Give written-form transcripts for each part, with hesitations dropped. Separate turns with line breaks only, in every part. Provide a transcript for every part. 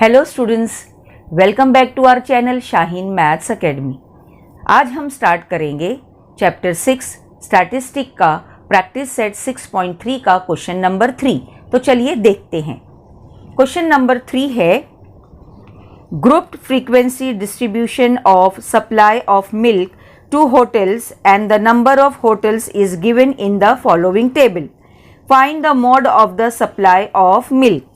Hello students, welcome back to our channel Shaheen Maths Academy. आज हम start करेंगे chapter 6 statistic का प्रैक्टिस सेट 6.3 का क्वेश्चन नंबर 3। तो चलिए देखते हैं। क्वेश्चन नंबर 3 है grouped frequency distribution of supply of milk to hotels and the number of hotels is given in the following table. Find the mode of the supply of milk.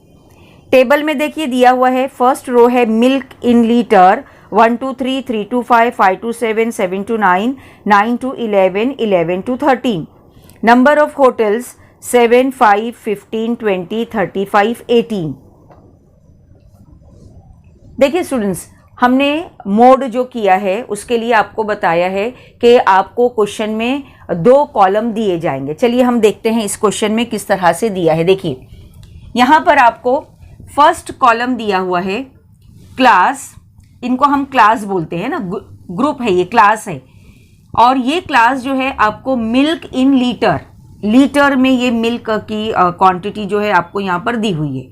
Table में देखिए दिया हुआ है, first row है milk in litre 1 to 3, 3 to 5, 5 to 7, 7 to 9, 9 to 11, 11 to 13। Number of hotels 7, 5, 15, 20, 35, 18। देखिए students, हमने mode जो किया है उसके लिए आपको बताया है कि आपको क्वेश्चन में 2 कॉलम दिए जाएंगे। चलिए हम देखते हैं इस क्वेश्चन में किस तरह से दिया है। देखिए यहाँ पर आपको फर्स्ट कॉलम दिया हुआ है क्लास, इनको हम क्लास बोलते हैं ना, ग्रुप है ये, क्लास है। और ये क्लास जो है आपको मिल्क इन लीटर में ये मिल्क की क्वांटिटी जो है आपको यहाँ पर दी हुई है।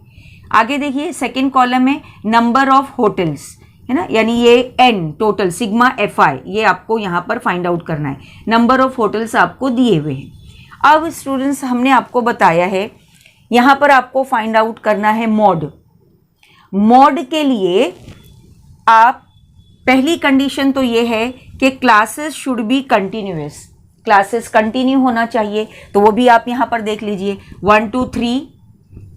आगे देखिए सेकंड कॉलम में नंबर ऑफ होटल्स है ना, यानी ये N total sigma F I, ये आपको यहाँ पर फाइंड आउट करना है। नंबर ऑफ होटल्स आपको दिए हुए हैं। अब स्टूडेंट्स हमने आपको बताया है यहाँ पर आपको फाइंड आउट करना है मोड। मोड के लिए आप पहली कंडीशन तो ये है कि classes should be continuous, classes continue होना चाहिए। तो वो भी आप यहाँ पर देख लीजिए 1 to 3,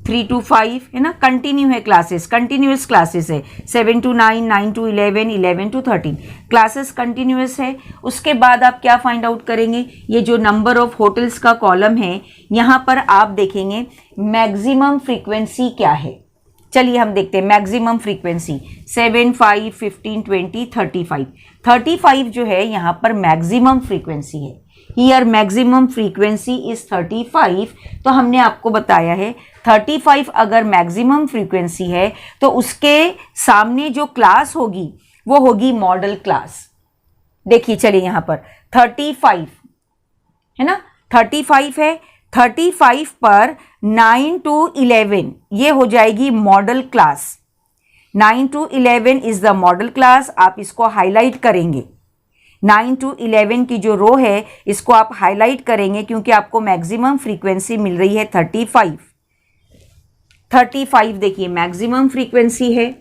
3 to 5 है ना, कंटिन्यू है क्लासेस, कंटिन्यूअस क्लासेस है। 7 to 9, 9 to 11, 11 to 13 classes continuous है। उसके बाद आप क्या फाइंड आउट करेंगे, ये जो नंबर ऑफ होटल्स का कॉलम है यहाँ पर आप देखेंगे मैक्सिमम फ्रीक्वेंसी क्या है। चलिए हम देखते हैं मैक्सिमम फ्रीक्वेंसी 7, 5, 15, 20, 35। 35 जो है यहाँ पर मैक्सिमम फ्रीक्वेंसी है। Here maximum frequency is 35। तो हमने आपको बताया है 35 अगर मैक्सिमम फ्रीक्वेंसी है तो उसके सामने जो क्लास होगी वो होगी मॉडल क्लास। देखिए चलिए यहाँ पर 35 है ना, 35 है, 35 पर 9 to 11 ये हो जाएगी model class. 9 to 11 is the model class. आप इसको हाईलाइट करेंगे, 9 to 11 की जो रो है इसको आप हाईलाइट करेंगे क्योंकि आपको मैक्सिमम फ्रीक्वेंसी मिल रही है 35। 35 देखिए मैक्सिमम फ्रीक्वेंसी है।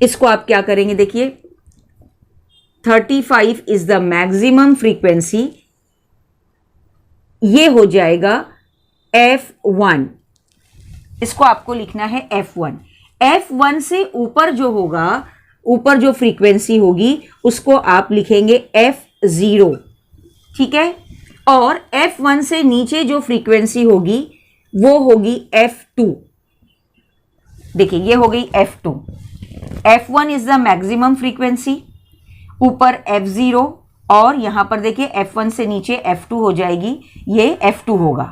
इसको आप क्या करेंगे, देखिए 35 इज द मैक्सिमम फ्रीक्वेंसी, ये हो जाएगा F1। इसको आपको लिखना है F1। F1 से ऊपर जो होगा, ऊपर जो फ्रीक्वेंसी होगी उसको आप लिखेंगे F0, ठीक है। और F1 से नीचे जो फ्रीक्वेंसी होगी वो होगी F2। देखिए ये हो गई F2। F1 is the maximum frequency, ऊपर F0 और यहां पर देखिए F1 से नीचे F2 हो जाएगी, ये F2 होगा।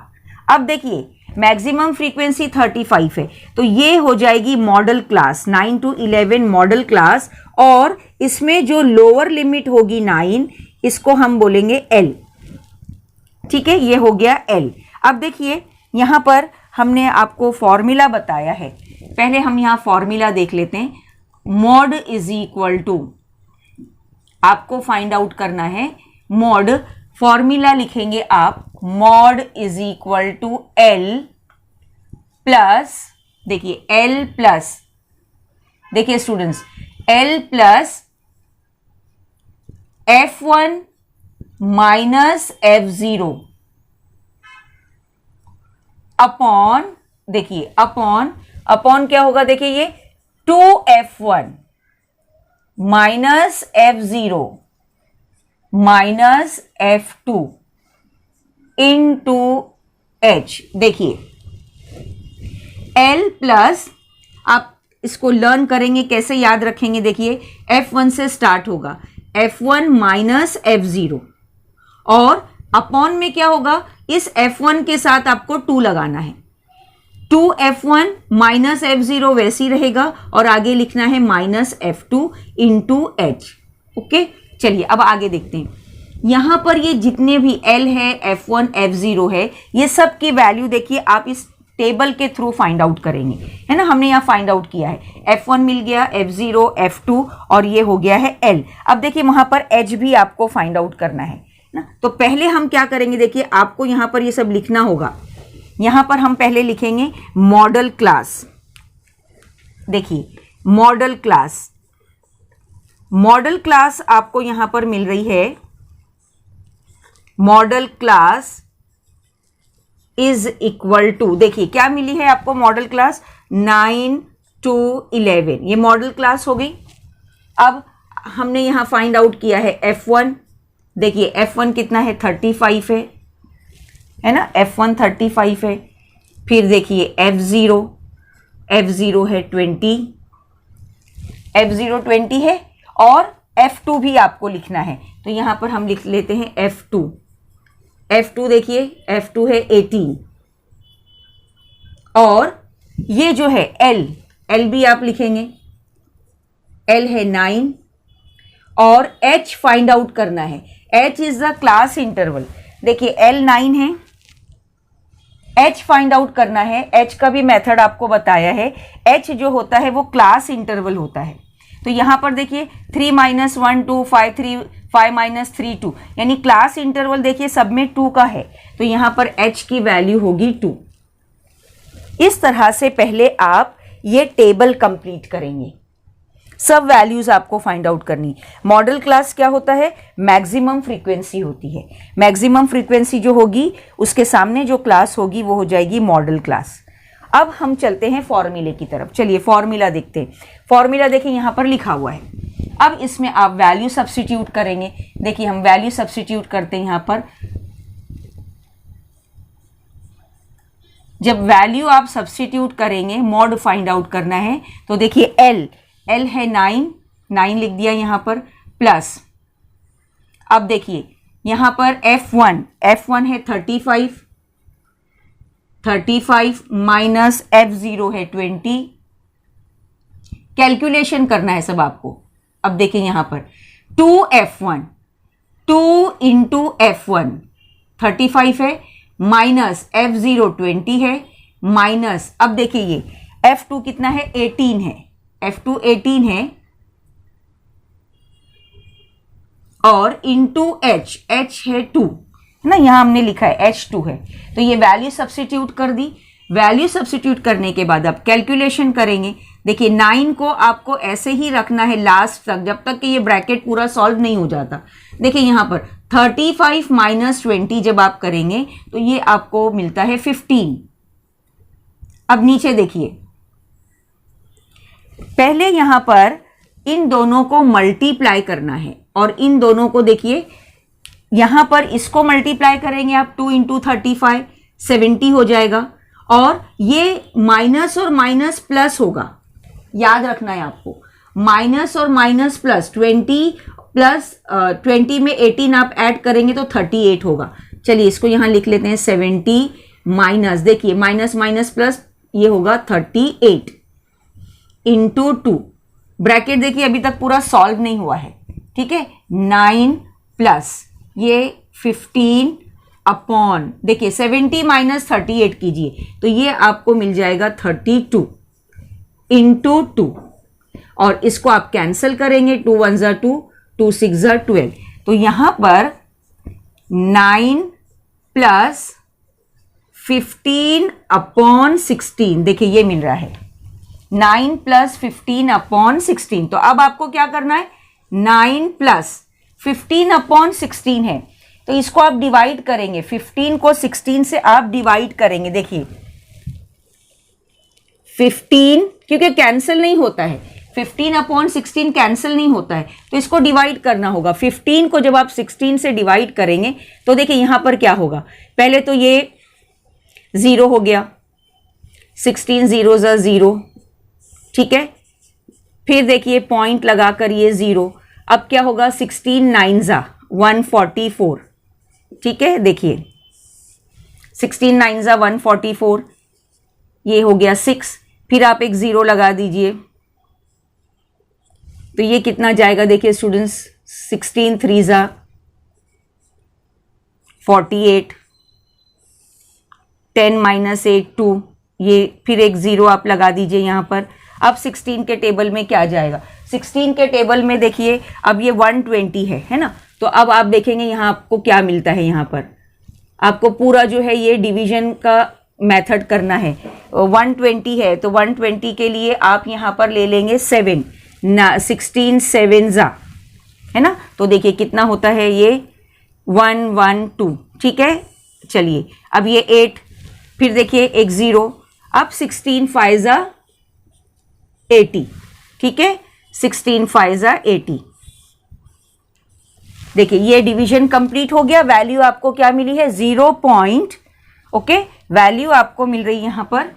अब देखिए मैक्सिमम फ्रीक्वेंसी 35 है तो ये हो जाएगी model class, 9 to 11 model class. और इसमें जो लोअर लिमिट होगी 9, इसको हम बोलेंगे L, ठीक है, ये हो गया L। अब देखिए यहां पर हमने आपको फॉर्मूला बताया है, पहले हम यहां फॉर्मूला देख लेते हैं। मॉड इज इक्वल टू, आपको फाइंड आउट करना है मॉड। फॉर्मूला लिखेंगे आप, mode is equal to L plus, देखिए L प्लस, देखिए students L plus F1 minus F0 upon, देखिए अपॉन क्या होगा, देखिए ये 2F1 minus F0 minus F2 into H। देखिए L प्लस, आप इसको लर्न करेंगे, कैसे याद रखेंगे, देखिए F1 से स्टार्ट होगा, F1 माइनस F0 और अपॉन में क्या होगा, इस F1 के साथ आपको 2 लगाना है। 2F1 माइनस F0 वैसे ही रहेगा और आगे लिखना है minus F2 into H। Okay, चलिए अब आगे देखते हैं। यहां पर ये जितने भी L है, F1, F0 है, ये सब की वैल्यू देखिए आप इस टेबल के थ्रू फाइंड आउट करेंगे, है ना। हमने यहाँ फाइंड आउट किया है, F1 मिल गया, F0, F2 और ये हो गया है L। अब देखिए वहाँ पर H भी आपको फाइंड आउट करना है ना। तो पहले हम क्या करेंगे, देखिए आपको यहाँ पर ये सब लिखना होगा। यहाँ पर हम पहले लिखेंगे मॉडल क्लास। देखिए मॉडल क्लास, मॉडल क्लास आपको यहाँ पर मिल रही है, modal class is equal to, देखिए क्या मिली है आपको मॉडल क्लास, 9 to 11, ये मॉडल क्लास हो गई। अब हमने यहाँ फाइंड आउट किया है F1, देखिए F1 कितना है, 35 है ना, F1 35 है। फिर देखिए F0, F0 है 20, F0 20 है, और F2 भी आपको लिखना है। तो यहाँ पर हम लिख लेते हैं F2, F2 देखिए F2 है 18, और ये जो है L भी आप लिखेंगे, L है 9, और H फाइंड आउट करना है। H is the class interval, देखिए L 9 है, H फाइंड आउट करना है। H का भी मेथड आपको बताया है। H जो होता है वो क्लास इंटरवल होता है। तो यहाँ पर देखिए 3 - 1 2 5 3 5 - 3 2, यानी क्लास इंटरवल देखिए सब में 2 का है, तो यहाँ पर H की वैल्यू होगी 2। इस तरह से पहले आप ये टेबल कंप्लीट करेंगे, सब वैल्यूज आपको फाइंड आउट करनी। मॉडल क्लास क्या होता है, मैक्सिमम फ्रीक्वेंसी होती है। मैक्सिमम फ्रीक्वेंसी जो होगी उसके सामने जो क्लास होगी वो हो जाएगी मॉडल क्लास। अब हम चलते हैं फॉर्मूले की तरफ, चलिए फॉर्मूला देखते हैं। फॉर्मूला देखिए यहाँ पर लिखा हुआ है, अब इसमें आप वैल्यू सब्स्टिट्यूट करेंगे। देखिए हम वैल्यू सब्स्टिट्यूट करते हैं यहाँ पर। जब वैल्यू आप सब्स्टिट्यूट करेंगे, मॉड फाइंड आउट करना है, तो देखिए L है 9 लिख दिया यहाँ पर, प्लस अब देखिए यहाँ पर F1 है 35 माइनस F0 है 20। कैलकुलेशन करना है सब आपको। अब देखिए यहाँ पर 2F1, 2 इंटू F1 35 है, माइनस F0 20 है, माइनस अब देखिए ये F2 कितना है, 18 है, F2 18 है, और इंटू H है 2, है ना, यहाँ हमने लिखा है H2 है। तो ये वैल्यू सब्स्टिट्यूट कर दी। वैल्यू सब्स्टिट्यूट करने के बाद आप कैलकुलेशन करेंगे। देखिए 9 को आपको ऐसे ही रखना है लास्ट तक, जब तक कि ये ब्रैकेट पूरा सॉल्व नहीं हो जाता। देखिए यहाँ पर 35 माइनस 20 जब आप करेंगे तो ये आपको मिलता है 15। अब नीचे देखिए, पहले यहाँ पर इन दोनों को मल्टीप्लाई करना है, और इन दोनों को देखिए यहाँ पर इसको मल्टीप्लाई करेंगे आप, 2 इंटू 35 70 हो जाएगा, और ये माइनस और माइनस प्लस होगा, याद रखना है आपको। माइनस और माइनस प्लस, 20 प्लस 20 में 18 आप ऐड करेंगे तो 38 होगा। चलिए इसको यहाँ लिख लेते हैं 70 माइनस, देखिए माइनस माइनस प्लस, ये होगा 38 इंटू 2। ब्रैकेट देखिए अभी तक पूरा सॉल्व नहीं हुआ है, ठीक है। 9 प्लस ये 15 अपॉन, देखिए 70 माइनस 38 कीजिए तो ये आपको मिल जाएगा 32 इंटू 2, और इसको आप कैंसिल करेंगे, 2 1 ज़ा 2, 2 6 ज़ा 12। तो यहाँ पर 9 प्लस 15 अपॉन 16, देखिए ये मिल रहा है 9 प्लस 15 अपॉन 16। तो अब आपको क्या करना है, 9 प्लस 15 अपॉन 16 है, तो इसको आप डिवाइड करेंगे, 15 को 16 से आप डिवाइड करेंगे। देखिए 15 क्योंकि कैंसिल नहीं होता है, 15 अपॉन 16 कैंसिल नहीं होता है, तो इसको डिवाइड करना होगा। 15 को जब आप 16 से डिवाइड करेंगे तो देखिए यहाँ पर क्या होगा, पहले तो ये 0 हो गया, 16 0 ज़ा 0, ठीक है। फिर देखिए पॉइंट लगाकर ये 0, अब क्या होगा, 16 9 ज़ा 144, ठीक है। देखिए 16 9 ज़ा 144, ये हो गया 6, फिर आप एक 0 लगा दीजिए, तो ये कितना जाएगा, देखिए स्टूडेंट्स 16 3 ज़ा 48, 10 माइनस 8 2, ये फिर एक 0 आप लगा दीजिए यहाँ पर। अब 16 के टेबल में क्या जाएगा, 16 के टेबल में देखिए अब ये 120 है ना। तो अब आप देखेंगे यहाँ आपको क्या मिलता है, यहाँ पर आपको पूरा जो है ये डिवीजन का मेथड करना है। 120 है तो 120 के लिए आप यहाँ पर ले लेंगे 7 ना, 16 7 जा, है ना। तो देखिए कितना होता है ये 112, ठीक है। चलिए अब ये 8, फिर देखिए एक 0, अब 16 5 जा 80, ठीक है। 16 5 जा 80। देखिए ये डिवीजन कंप्लीट हो गया। वैल्यू आपको क्या मिली है 0 पॉइंट, ओके, वैल्यू आपको मिल रही है यहाँ पर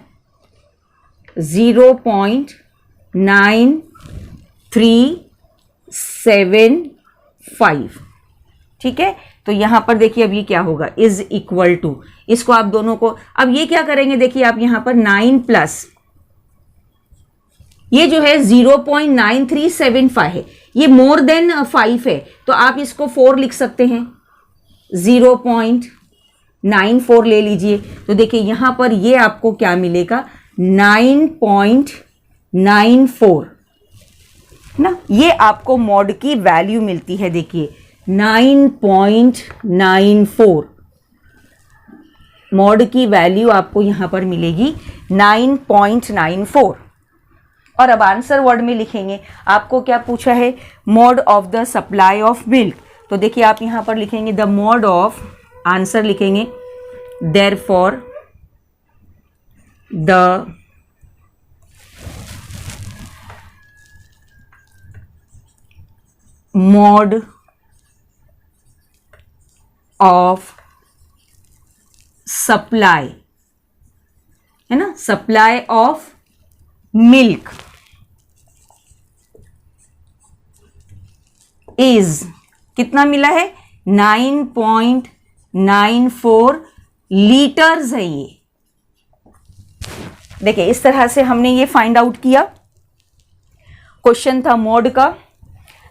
0.9375, ठीक है। तो यहां पर देखिए अब ये क्या होगा, इज इक्वल टू, इसको आप दोनों को अब ये क्या करेंगे, देखिए आप यहां पर 9 प्लस ये जो है 0.9375 है, ये मोर देन 5 है तो आप इसको 4 लिख सकते हैं, 0.94 ले लीजिए। तो देखिए यहां पर ये आपको क्या मिलेगा 9.94 ना, ये आपको मॉड की वैल्यू मिलती है। देखिए 9.94 मॉड की वैल्यू आपको यहां पर मिलेगी 9.94। और अब आंसर वर्ड में लिखेंगे, आपको क्या पूछा है, mod of the supply of milk. तो देखिए आप यहां पर लिखेंगे द मॉड ऑफ, आंसर लिखेंगे therefore the mod of supply, है ना, सप्लाई ऑफ मिल्क इज, कितना मिला है 9.94 लीटर्स है ये। देखिए इस तरह से हमने ये फाइंड आउट किया। क्वेश्चन था मॉड का,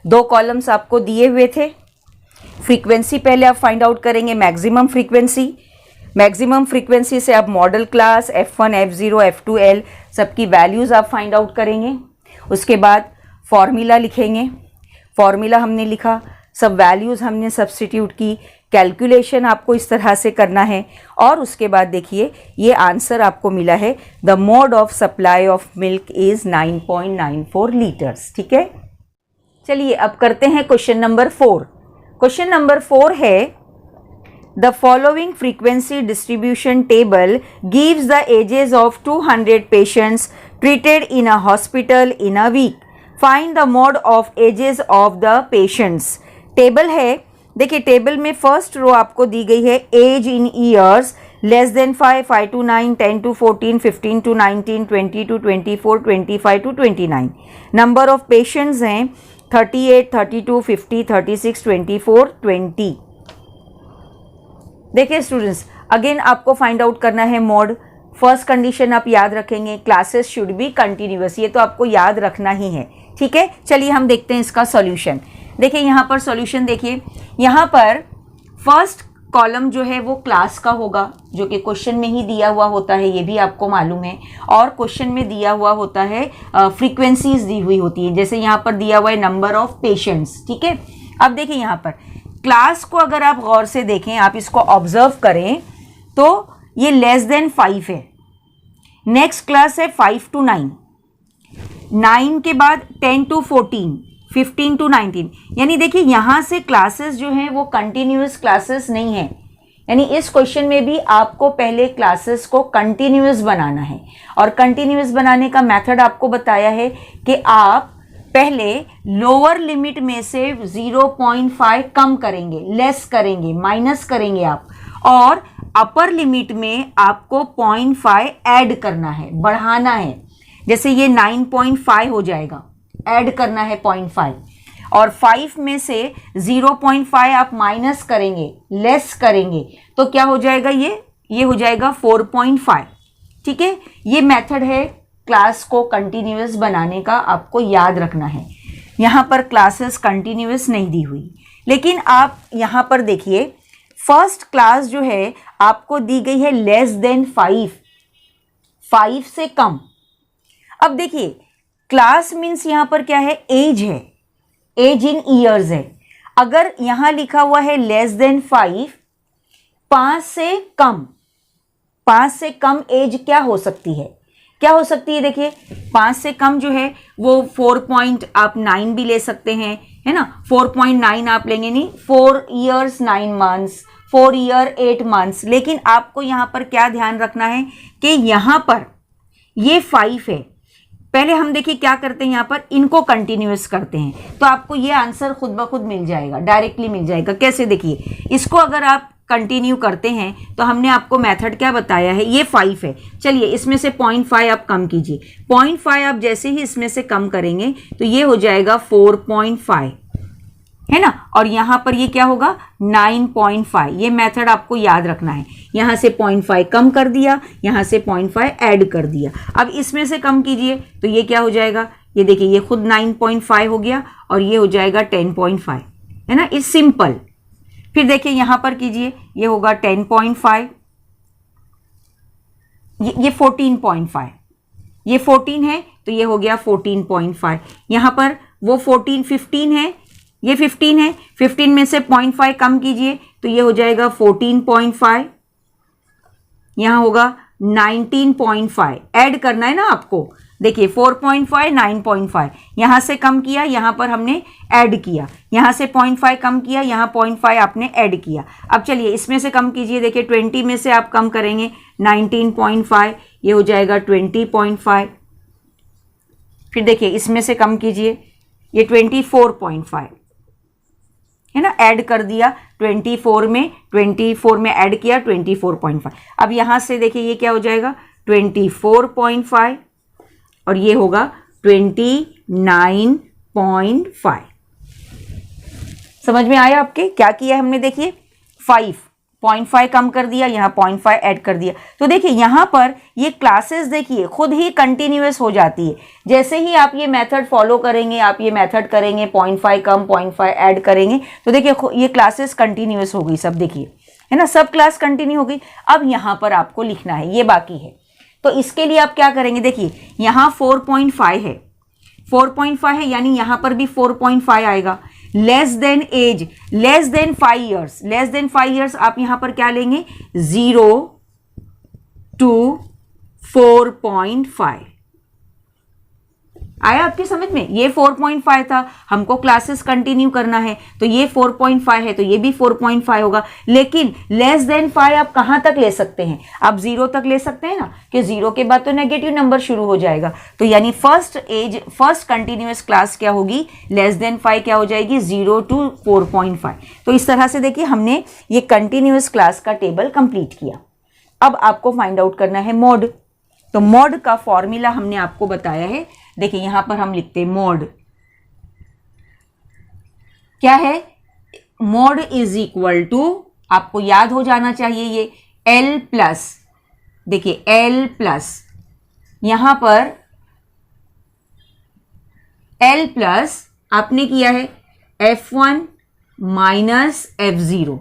2 कॉलम्स आपको दिए हुए थे। फ्रीक्वेंसी पहले आप फाइंड आउट करेंगे, मैक्सिमम फ्रीक्वेंसी, मैक्सिमम फ्रीक्वेंसी से आप model class F1 F0 F2 L सबकी वैल्यूज आप फाइंड आउट करेंगे। उसके बाद फॉर्मूला लिखेंगे, फॉर्मूला हमने लिखा, सब वैल्यूज हमने सब्स्टिट्यूट की, कैलकुलेशन आपको इस तरह से करना है। और उसके बाद देखिए ये आंसर आपको मिला है the mode of supply of milk is 9.94 litres, ठीक है। चलिए अब करते हैं क्वेश्चन नंबर 4। क्वेश्चन नंबर 4 है the following frequency distribution table gives the ages of 200 patients treated in a hospital in a week, find the mode of ages of the patients. Table है, देखिए table में first row आपको दी गई है age in years, less than 5, 5 to 9, 10 to 14, 15 to 19, 20 to 24, 25 to 29। Number of patients हैं 38, 32, 50, 36, 24, 20। देखिए students, again आपको फाइंड आउट करना है मोड। फर्स्ट कंडीशन आप याद रखेंगे, क्लासेस शुड बी कंटिन्यूअस, ये तो आपको याद रखना ही है, ठीक है। चलिए हम देखते हैं इसका सॉल्यूशन। देखिए यहाँ पर सॉल्यूशन, देखिए यहाँ पर फर्स्ट कॉलम जो है वो क्लास का होगा, जो कि क्वेश्चन में ही दिया हुआ होता है, ये भी आपको मालूम है। और क्वेश्चन में दिया हुआ होता है फ्रीक्वेंसीज दी हुई होती है, जैसे यहाँ पर दिया हुआ है नंबर ऑफ पेशेंट्स, ठीक है। अब देखिए यहाँ पर क्लास को अगर आप गौर से देखें, आप इसको ऑब्जर्व करें तो ये लेस देन 5 है। नेक्स्ट क्लास है 5 to 9, 9 के बाद 10 to 14, 15 to 19। यानी देखिए यहाँ से क्लासेस जो हैं वो कंटिन्यूअस क्लासेस नहीं है, यानी इस क्वेश्चन में भी आपको पहले क्लासेस को कंटिन्यूअस बनाना है। और कंटिन्यूअस बनाने का मेथड आपको बताया है कि आप पहले लोअर लिमिट में से 0.5 कम करेंगे, लेस करेंगे, माइनस करेंगे आप, और अपर लिमिट में आपको 0.5 ऐड करना है, बढ़ाना है। जैसे ये 9.5 हो जाएगा, ऐड करना है 0.5, और 5 में से 0.5 आप माइनस करेंगे, लेस करेंगे, तो क्या हो जाएगा, ये हो जाएगा 4.5, ठीक है। ये मेथड है क्लास को कंटिन्यूअस बनाने का, आपको याद रखना है। यहाँ पर क्लासेस कंटिन्यूअस नहीं दी हुई, लेकिन आप यहाँ पर देखिए फर्स्ट क्लास जो है आपको दी गई है लेस देन 5, 5 से कम। अब देखिए क्लास मीन्स यहां पर क्या है, एज है, एज इन ईयर्स है। अगर यहां लिखा हुआ है लेस देन 5, 5 से कम, 5 से कम एज क्या हो सकती है, क्या हो सकती है? देखिए 5 से कम जो है वो 4.9 भी ले सकते हैं, है ना, 4.9 आप लेंगे नहीं, 4 years 9 months, 4 year 8 months। लेकिन आपको यहाँ पर क्या ध्यान रखना है कि यहाँ पर ये 5 है। पहले हम देखिए क्या करते हैं, यहाँ पर इनको कंटिन्यूअस करते हैं तो आपको ये आंसर खुद ब खुद मिल जाएगा, डायरेक्टली मिल जाएगा। कैसे? देखिए इसको अगर आप कंटिन्यू करते हैं तो हमने आपको मेथड क्या बताया है, ये 5 है। चलिए इसमें से 0.5 आप कम कीजिए, 0.5 आप जैसे ही इसमें से कम करेंगे तो ये हो जाएगा 4.5, है ना, और यहां पर ये क्या होगा 9.5। ये मेथड आपको याद रखना है। यहां से 0.5 कम कर दिया, यहां से 0.5 ऐड कर दिया। अब इसमें से कम कीजिए तो ये क्या हो जाएगा, ये देखिए ये खुद 9.5 हो गया और ये हो जाएगा 10.5, है ना, इट्स सिंपल। फिर देखिए यहां पर कीजिए, ये होगा 10.5, ये 14.5, ये 14 है तो ये हो गया 14.5। यहां पर वो 15 है, ये 15 है, 15 में से 0.5 कम कीजिए तो ये हो जाएगा 14.5, यहां होगा 19.5। ऐड करना है ना आपको, देखिए 4.5 9.5, यहां से कम किया, यहां पर हमने ऐड किया, यहां से 0.5 कम किया, यहां 0.5 आपने ऐड किया। अब चलिए इसमें से कम कीजिए, देखिए 20 में से आप कम करेंगे 19.5, ये हो जाएगा 20.5। फिर देखिए इसमें से कम कीजिए, ये 24.5, है ना, ऐड कर दिया 24 में ऐड किया 24.5। अब यहां से देखिए ये क्या हो जाएगा 24.5 और ये होगा 29.5। समझ में आया आपके क्या किया हमने? देखिए 5.5 कम कर दिया, यहाँ 0.5 ऐड कर दिया। तो देखिए यहाँ पर ये क्लासेस देखिए खुद ही कंटिन्यूअस हो जाती है। जैसे ही आप ये मेथड फॉलो करेंगे, आप ये मेथड करेंगे, 0.5 कम 0.5 ऐड करेंगे तो देखिए ये क्लासेस कंटिन्यूअस हो गई सब, देखिए है ना, सब क्लास कंटिन्यू हो गई। अब यहाँ पर आपको लिखना है, ये बाकी है, तो इसके लिए आप क्या करेंगे, देखिए यहाँ 4.5 है, 4.5 है यानी यहाँ पर भी 4.5 आएगा। Less than age, less than 5 years, less than 5 years आप यहां पर क्या लेंगे 0 to 4.5। आया आपकी समझ में? ये 4.5 था, हमको क्लासेस कंटिन्यू करना है तो ये 4.5 है तो ये भी 4.5 होगा। लेकिन लेस देन 5 आप कहां तक ले सकते हैं? आप 0 तक ले सकते हैं ना, कि 0 के बाद तो नेगेटिव नंबर शुरू हो जाएगा। तो यानी फर्स्ट कंटिन्यूअस क्लास क्या होगी, लेस देन 5 क्या हो जाएगी 0 to 4.5। तो इस तरह से देखिए हमने ये कंटिन्यूअस क्लास का टेबल कंप्लीट किया। अब आपको फाइंड आउट करना है मोड। तो मोड का फॉर्मूला हमने आपको बताया है, देखिए यहां पर हम लिखते हैं मोड क्या है, मोड इज इक्वल टू, आपको याद हो जाना चाहिए ये L प्लस, देखिए L प्लस, यहां पर L प्लस आपने किया है F1 minus F0,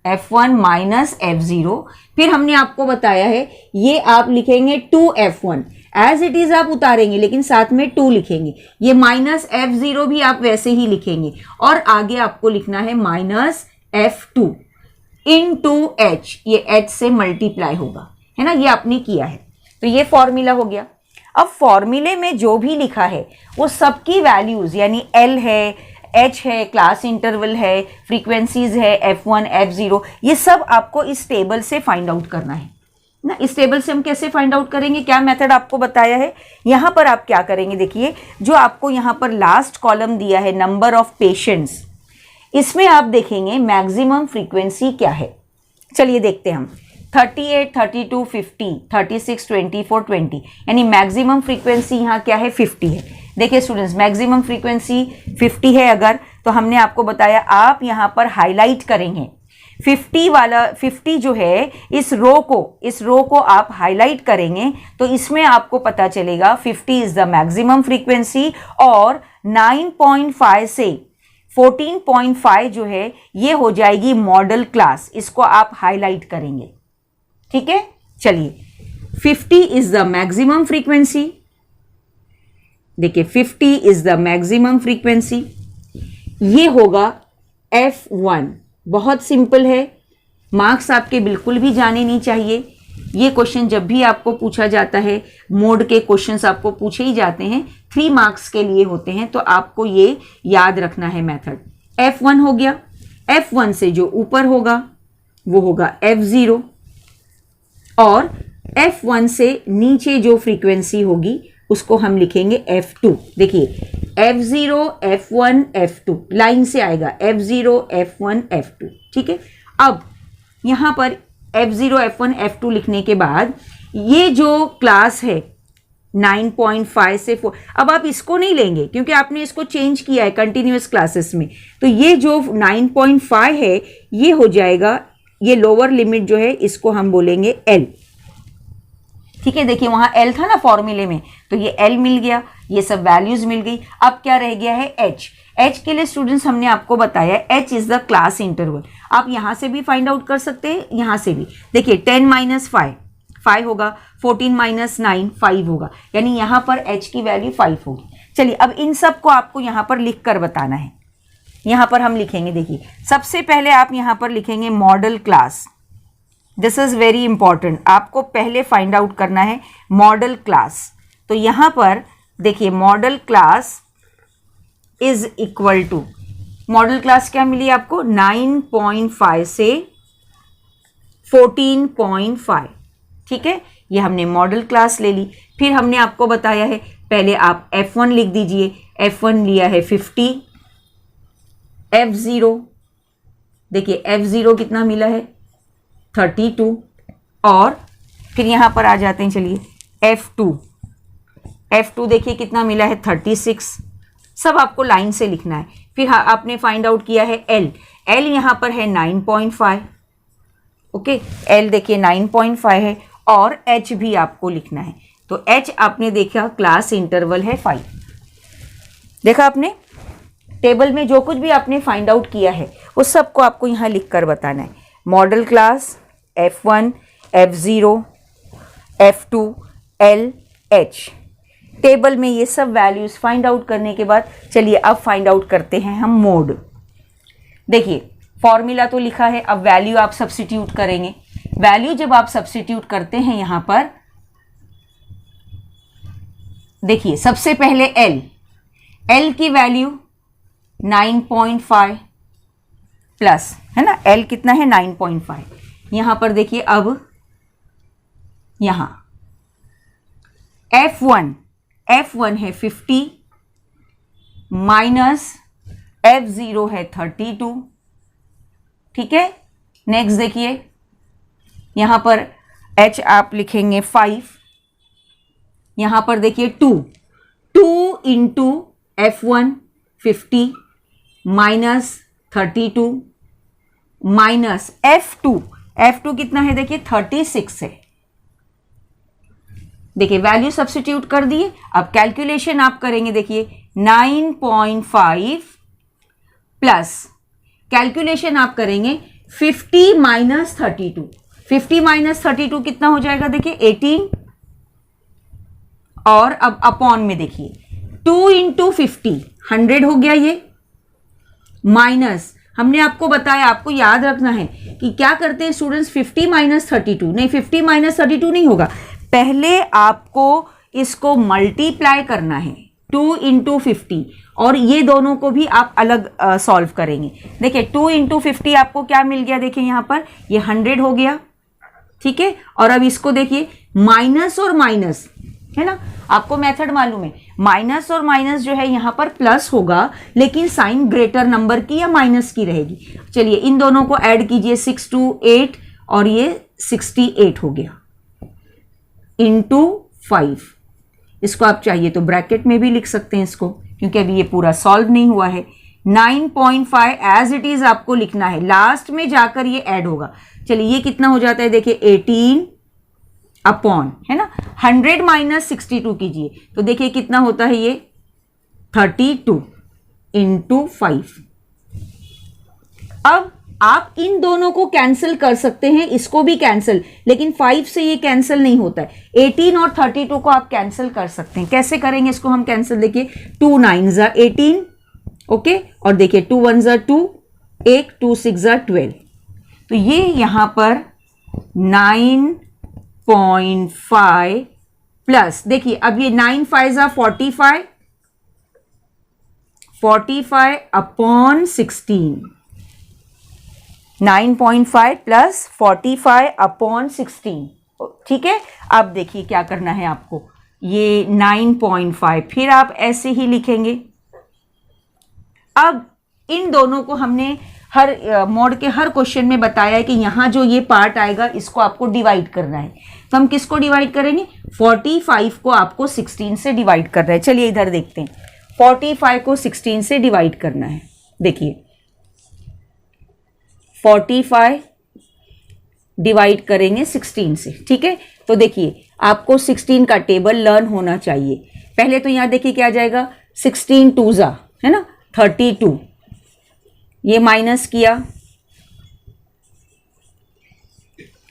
F1 minus F0। फिर हमने आपको बताया है ये आप लिखेंगे 2F1, एज इट इज आप उतारेंगे लेकिन साथ में 2 लिखेंगे। ये माइनस F0 भी आप वैसे ही लिखेंगे और आगे आपको लिखना है माइनस F2 इनटू H, ये H से मल्टीप्लाई होगा, है ना, ये आपने किया है। तो ये फॉर्मूला हो गया। अब फॉर्मूले में जो भी लिखा है वो सबकी वैल्यूज यानी L है, H है, क्लास इंटरवल है, फ्रीक्वेंसीज है, F1 F0, ये सब आपको इस टेबल से फाइंड आउट करना है ना। इस टेबल से हम कैसे फाइंड आउट करेंगे, क्या मेथड आपको बताया है। यहां पर आप क्या करेंगे, देखिए जो आपको यहां पर लास्ट कॉलम दिया है नंबर ऑफ पेशेंट्स, इसमें आप देखेंगे मैक्सिमम फ्रीक्वेंसी क्या है। चलिए देखते हैं हम 38, 32, 50, 36, 24, 20, यानी मैक्सिमम फ्रीक्वेंसी यहाँ क्या है 50 है। देखिए स्टूडेंट्स मैक्सिमम फ्रीक्वेंसी 50 है अगर, तो हमने आपको बताया आप यहाँ पर हाईलाइट करेंगे 50 वाला, 50 जो है इस रो को आप हाईलाइट करेंगे तो इसमें आपको पता चलेगा 50 इज द मैक्सिमम फ्रीक्वेंसी और 9.5 से 14.5 जो है ये हो जाएगी मॉडल क्लास, इसको आप हाईलाइट करेंगे। ठीक है, चलिए 50 इज द मैक्सिमम फ्रीक्वेंसी। देखिए 50 इज द मैक्सिमम फ्रीक्वेंसी, ये होगा F1। बहुत सिंपल है, मार्क्स आपके बिल्कुल भी जाने नहीं चाहिए। ये क्वेश्चन जब भी आपको पूछा जाता है, मोड के क्वेश्चंस आपको पूछे ही जाते हैं, 3 मार्क्स के लिए होते हैं, तो आपको ये याद रखना है मेथड। F1 हो गया, F1 से जो ऊपर होगा वो होगा F0, और F1 से नीचे जो फ्रीक्वेंसी होगी उसको हम लिखेंगे F2। देखिए F0 F1 F2 लाइन से आएगा, F0 F1 F2, ठीक है। अब यहां पर F0 F1 F2 लिखने के बाद ये जो क्लास है 9.5 से 4, अब आप इसको नहीं लेंगे क्योंकि आपने इसको चेंज किया है कंटिन्यूअस क्लासेस में, तो ये जो 9.5 है ये हो जाएगा, ये लोअर लिमिट जो है इसको हम बोलेंगे L, ठीक है। देखिए वहां L था ना फॉर्मूले में, तो ये L मिल गया, ये सब वैल्यूज मिल गई। अब क्या रह गया है H। H के लिए स्टूडेंट्स हमने आपको बताया H is the class interval. आप यहां से भी फाइंड आउट कर सकते हैं, यहां से भी। देखिए 10 - 5 5 होगा, 14 - 9 5 होगा, यानी यहां पर H की वैल्यू 5 होगी। चलिए अब इन सब को आपको यहां पर लिख कर बताना है। यहां पर हम लिखेंगे, देखिए सबसे पहले आप यहां पर लिखेंगे modal class. This is very important, आपको पहले फाइंड आउट करना है मॉडल क्लास। तो यहां पर देखिए modal class is equal to, modal class क्या मिली आपको 9.5 से 14.5, ठीक है। ये हमने मॉडल क्लास ले ली। फिर हमने आपको बताया है, पहले आप F1 लिख दीजिए, F1 लिया है 50, F0 देखिए F0 कितना मिला है 32, और फिर यहां पर आ जाते हैं, चलिए F2 देखिए कितना मिला है 36। सब आपको लाइन से लिखना है। फिर आपने फाइंड आउट किया है L यहां पर है 9.5, ओके, L देखिए 9.5 है, और H भी आपको लिखना है। तो H आपने देखा क्लास इंटरवल है 5। देखा आपने टेबल में जो कुछ भी आपने फाइंड आउट किया है उस सबको आपको यहां लिख कर बताना है। Modal class F1 F0 F2 L H, table में ये सब वैल्यूज फाइंड आउट करने के बाद चलिए अब फाइंड आउट करते हैं हम मोड। देखिए फॉर्मूला तो लिखा है, अब वैल्यू आप सब्स्टिट्यूट करेंगे। वैल्यू जब आप सब्स्टिट्यूट करते हैं यहां पर, देखिए सबसे पहले L की वैल्यू 9.5 प्लस, है ना, L कितना है 9.5। यहां पर देखिए अब यहां F1 है 50 माइनस F0 है 32, ठीक है। नेक्स्ट देखिए यहां पर H आप लिखेंगे 5, यहां पर देखिए 2 into F1 50 minus 32 minus F2 कितना है देखिए 36 है। देखिए वैल्यू सब्स्टिट्यूट कर दिए, अब कैलकुलेशन आप करेंगे। देखिए 9.5 प्लस कैलकुलेशन आप करेंगे 50 माइनस 32, 50 माइनस 32 कितना हो जाएगा देखिए 18, और अब अपॉन में देखिए 2 इंटू 50 100 हो गया ये, माइनस हमने आपको बताया, आपको याद रखना है कि क्या करते हैं स्टूडेंट्स 50 माइनस 32, नहीं 50 माइनस 32 नहीं होगा, पहले आपको इसको मल्टीप्लाई करना है 2 इंटू 50, और ये दोनों को भी आप अलग सॉल्व करेंगे। देखिए 2 इंटू 50 आपको क्या मिल गया, देखिए यहां पर ये 100 हो गया, ठीक है। और अब इसको देखिए माइनस और माइनस, है ना, आपको मेथड मालूम है, माइनस और माइनस जो है यहां पर प्लस होगा, लेकिन साइन ग्रेटर नंबर की या माइनस की रहेगी। चलिए इन दोनों को ऐड कीजिए, 6 2 8, और ये 68 हो गया इंटू 5। इसको आप चाहिए तो ब्रैकेट में भी लिख सकते हैं इसको, क्योंकि अभी ये पूरा सॉल्व नहीं हुआ है। 9.5 एज इट इज आपको लिखना है, लास्ट में जाकर ये ऐड होगा। चलिए ये कितना हो जाता है देखिए 18 अपॉन, है ना, 100 माइनस 62 कीजिए तो देखिए कितना होता है ये 32 इंटू 5। अब आप इन दोनों को कैंसिल कर सकते हैं, इसको भी कैंसिल, लेकिन 5 से ये कैंसिल नहीं होता है। 18 और 32 को आप कैंसिल कर सकते हैं। कैसे करेंगे इसको हम कैंसिल? देखिए 2 9 ज़ा 18, ओके, और देखिए 2 1 ज़ा 2, 1 2 6 ज़ा 12। तो ये यहां पर 9.5 प्लस, देखिए अब ये 9 5 ज़ा 45, 45 अपॉन 16, 9.5 प्लस 45 अपॉन 16, ठीक है। अब देखिए क्या करना है आपको, ये 9.5 फिर आप ऐसे ही लिखेंगे। अब इन दोनों को हमने हर मॉड के हर क्वेश्चन में बताया है कि यहाँ जो ये पार्ट आएगा इसको आपको डिवाइड करना है। तो हम किसको डिवाइड करेंगे? 45 को आपको 16 से डिवाइड करना है। चलिए इधर देखते हैं, 45 को 16 से डिवाइड करना है। देखिए 45 डिवाइड करेंगे 16 से, ठीक है। तो देखिए आपको 16 का टेबल लर्न होना चाहिए। पहले तो यहाँ देखिए क्या आ जाएगा, 16 2 ज़ा, है ना, 32, ये माइनस किया,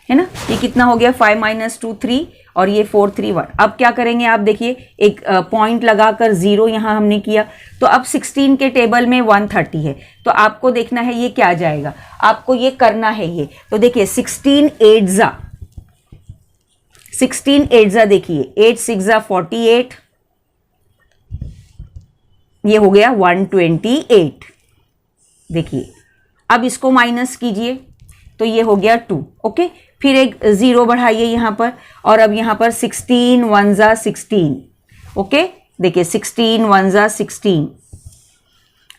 है ना, ये कितना हो गया, 5 - 2 3, और ये 4 3 1। अब क्या करेंगे आप देखिए, एक पॉइंट लगाकर 0 यहाँ हमने किया। तो अब 16 के टेबल में 130 है, तो आपको देखना है ये क्या जाएगा, आपको ये करना है ये। तो देखिए 16 8 ज़ा, 16 8 ज़ा, देखिए 8 6 ज़ा 48, ये हो गया 128। देखिए अब इसको माइनस कीजिए, तो ये हो गया 2, ओके। फिर एक 0 बढ़ाइए यहाँ पर, और अब यहाँ पर 16 1 ज़ा 16, ओके। देखिए 16 1 ज़ा 16।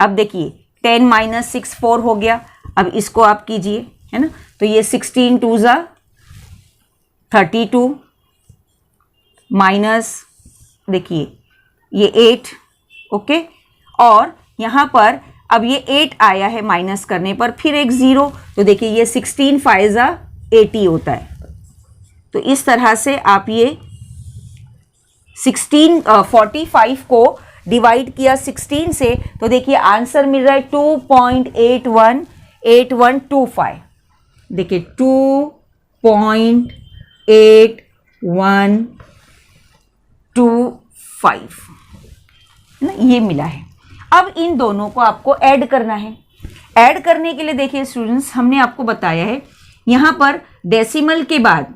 अब देखिए 10 - 6 4 हो गया। अब इसको आप कीजिए, है ना, तो ये 16 2 ज़ा 32 माइनस, देखिए ये 8, ओके। और यहाँ पर अब ये 8 आया है माइनस करने पर, फिर एक 0, तो देखिए ये 16 5 ज़ा 80 होता है। तो इस तरह से आप ये 45 को डिवाइड किया 16 से, तो देखिए आंसर मिल रहा है 2.818125। देखिए 2.8125, है ना, ये मिला है। अब इन दोनों को आपको ऐड करना है। ऐड करने के लिए देखिए स्टूडेंट्स, हमने आपको बताया है यहाँ पर डेसिमल के बाद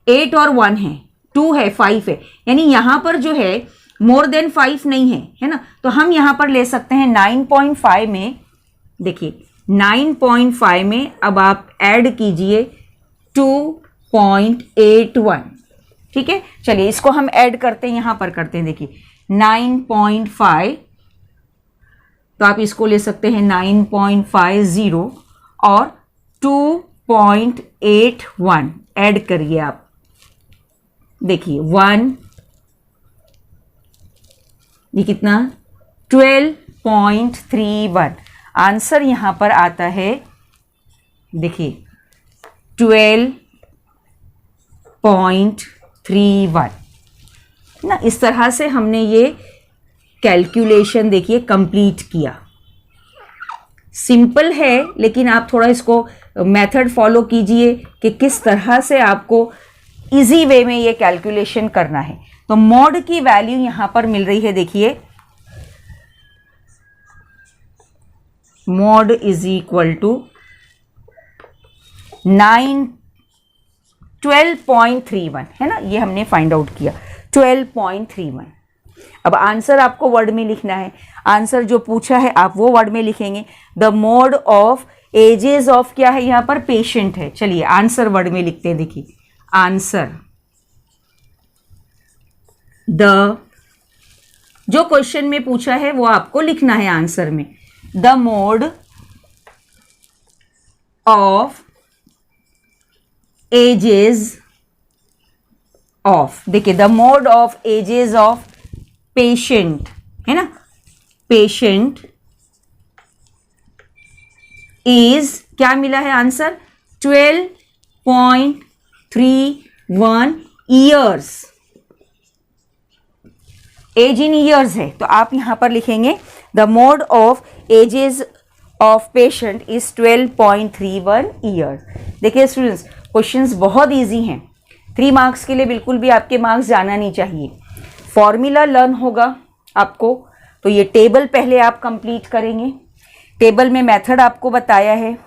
8 और 1 है, 2 है, 5 है, यानी यहाँ पर जो है मोर देन 5 नहीं है, है ना। तो हम यहाँ पर ले सकते हैं 9.5 में, देखिए 9.5 में अब आप ऐड कीजिए 2.81, ठीक है। चलिए इसको हम ऐड करते हैं, यहाँ पर करते हैं। देखिए 9.5, तो आप इसको ले सकते हैं 9.50 और 2.81 ऐड करिए आप। देखिए 1, ये कितना, 12.31। आंसर यहां पर आता है, देखिए 12.31 ना। इस तरह से हमने ये कैलकुलेशन देखिए कंप्लीट किया। सिंपल है, लेकिन आप थोड़ा इसको मेथड फॉलो कीजिए कि किस तरह से आपको इजी वे में ये कैलकुलेशन करना है। तो मॉड की वैल्यू यहां पर मिल रही है, देखिए मॉड इज इक्वल टू 12.31, है ना, ये हमने फाइंड आउट किया 12.31। अब आंसर आपको वर्ड में लिखना है। आंसर जो पूछा है आप वो वर्ड में लिखेंगे। The mode of ages of क्या है, यहां पर पेशेंट है। चलिए आंसर वर्ड में लिखते हैं। देखिए आंसर, द जो क्वेश्चन में पूछा है वो आपको लिखना है आंसर में। The mode of ages of, देखिए the mode of ages of patient, है ना, पेशेंट इज क्या मिला है answer, 12.31 years. Age in years है, तो आप यहां पर लिखेंगे the mode of ages of patient is 12.31 year. देखिए स्टूडेंट्स, क्वेश्चंस बहुत इजी हैं, 3 मार्क्स के लिए बिल्कुल भी आपके मार्क्स जाना नहीं चाहिए। फॉर्मूला लर्न होगा आपको, तो ये टेबल पहले आप कंप्लीट करेंगे। टेबल में मेथड आपको बताया है।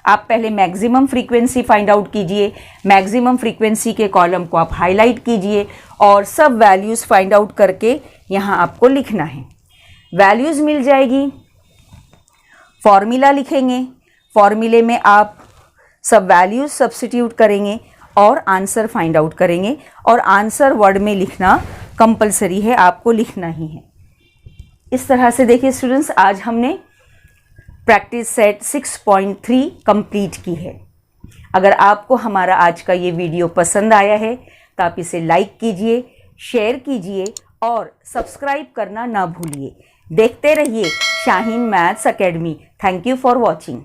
आप पहले मैक्सिमम फ्रीक्वेंसी फाइंड आउट कीजिए, मैक्सिमम फ्रीक्वेंसी के कॉलम को आप हाईलाइट कीजिए और सब वैल्यूज़ फाइंड आउट करके यहाँ आपको लिखना है। वैल्यूज़ मिल जाएगी, फॉर्मूला लिखेंगे, फॉर्मूले में आप सब वैल्यूज़ सब्स्टिट्यूट करेंगे और आंसर फाइंड आउट करेंगे। और आंसर वर्ड में लिखना कंपलसरी है, आपको लिखना ही है। इस तरह से देखिए स्टूडेंट्स, आज हमने प्रैक्टिस सेट 6.3 कंप्लीट की है। अगर आपको हमारा आज का ये वीडियो पसंद आया है तो आप इसे लाइक कीजिए, शेयर कीजिए और सब्सक्राइब करना ना भूलिए। देखते रहिए Shaheen Maths academy. Thank you for watching.